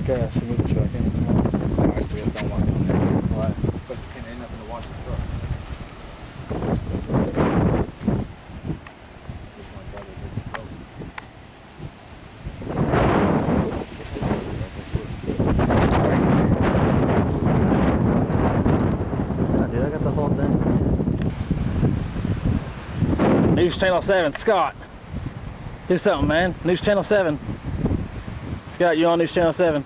take a Suzuki truck in tomorrow. No, actually, just don't walk down there. Why? But you can't, ain't nothing to wash the truck. Dude, I got the whole thing. News Channel 7, Scott. Do something, man. News Channel 7. Scott, you on News Channel 7?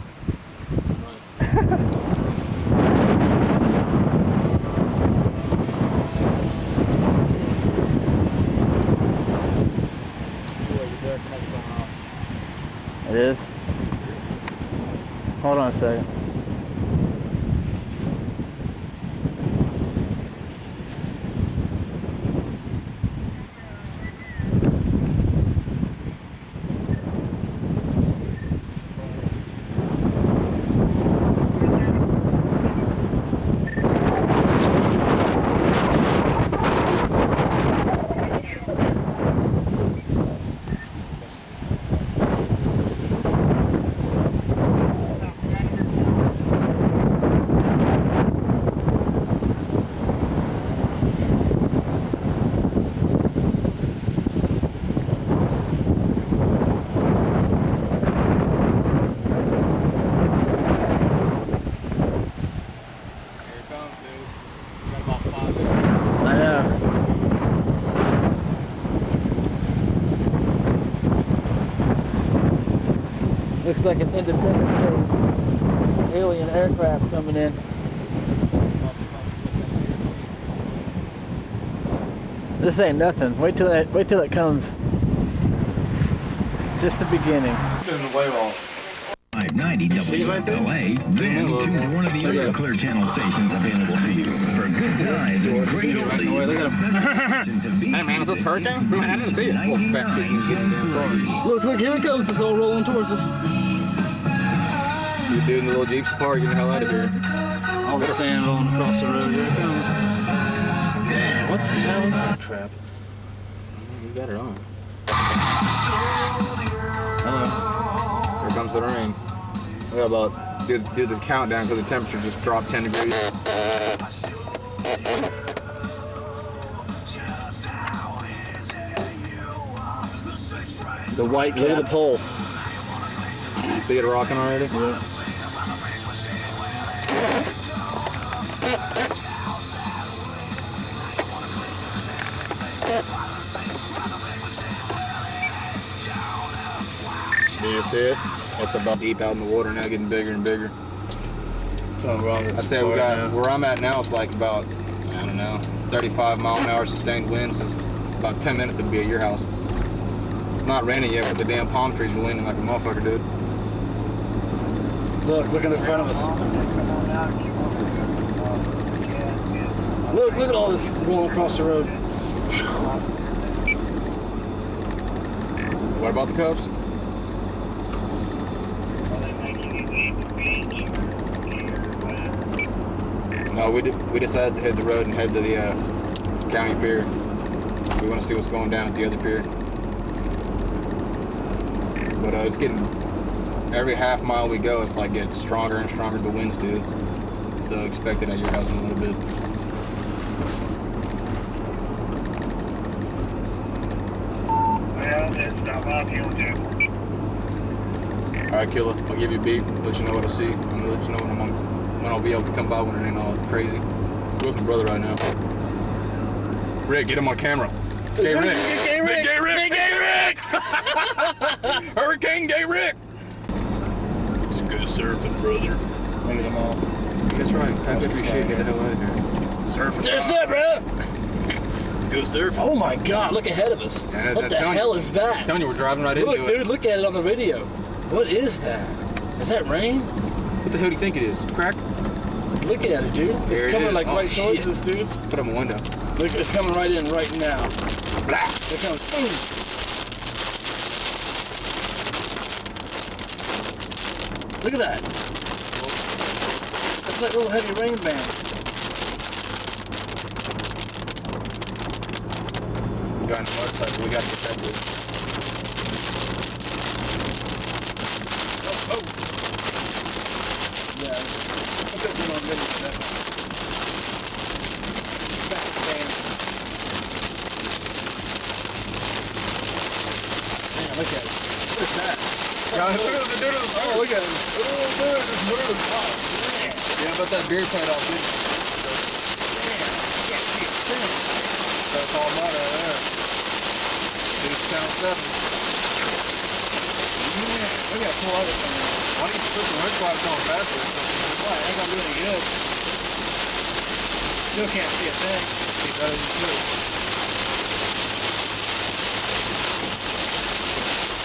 It is? Hold on a second. Looks like an Independence Day alien aircraft coming in. This ain't nothing. Wait till it comes. Just the beginning. 590 See it right there? WLA, then to one of the other Clear Channel stations available to you. For a good drive and great oldies. Look at him. Hey man, is this hurricane? I didn't see it. Little fat kid, he's getting damn car. Look, here it comes. It's all rolling towards us. You doing the little Jeep Safari, get the hell out of here. All the sand rolling across the road. Here it comes. Man, what the hell is that crap? You got it on. Hello. Here comes the rain. We got about do the countdown because the temperature just dropped 10 degrees. The white cat. Look at the pole. See it rocking already? Yeah. Do you see it? It's about deep out in the water now, getting bigger and bigger. Something wrong with I'd say we got, where I'm at now, it's like about, I don't know, 35 mile an hour sustained winds. Is about 10 minutes to be at your house. It's not raining yet, but the damn palm trees are leaning like a motherfucker, dude. Look in front of us. Look at all this going across the road. What about the Cubs? No, we decided to hit the road and head to the county pier. We want to see what's going down at the other pier. But it's getting, every half mile we go, it's like gets stronger and stronger, the winds do. So expect it at your house in a little bit. Well, let's stop off here too. Alright, killer, I'll give you a beep, let you know what I see. I'm gonna let you know when I'll be able to come by when it ain't all crazy. I'm with my brother right now. Rick, get him on camera. It's Gay Rick. Big Gay Rick. Big Gay Rick. Big Gay Rick. Hurricane Gay Rick. It's good surfing, brother. Look at them all. That's right. Pack up your shit, get the hell out of here. Surfing. There's that, bro. Let's go surfing. Oh my God! Look ahead of us. Yeah, What the hell is I'm that? telling you, we're driving right Look, into it. dude, look at it on the video. What is that? Is that rain? What the hell do you think it is? Crack? Look at it, dude. It's There it coming is. like Oh, right towards shit. us, dude. Put up a window. Look, it's coming right in right now. Blah. It comes. Boom. Look at that. That's like little heavy rain bands. We got a motorcycle. We got to get that dude. Put this one on video for that. Sack fan. Man, look at it. What's that? Yeah, look at the dude in the store. Oh, look at him. Oh, dude, just move. Oh, man. Yeah, but that beer tied off, didn't it? Man, I can't see a thing. That's all mud right there. Dude's Channel 7. Man, we gotta pull everything out. Why don't you put the winch wipers on faster? Boy, it ain't gonna do any good. Still can't see a thing. He does too.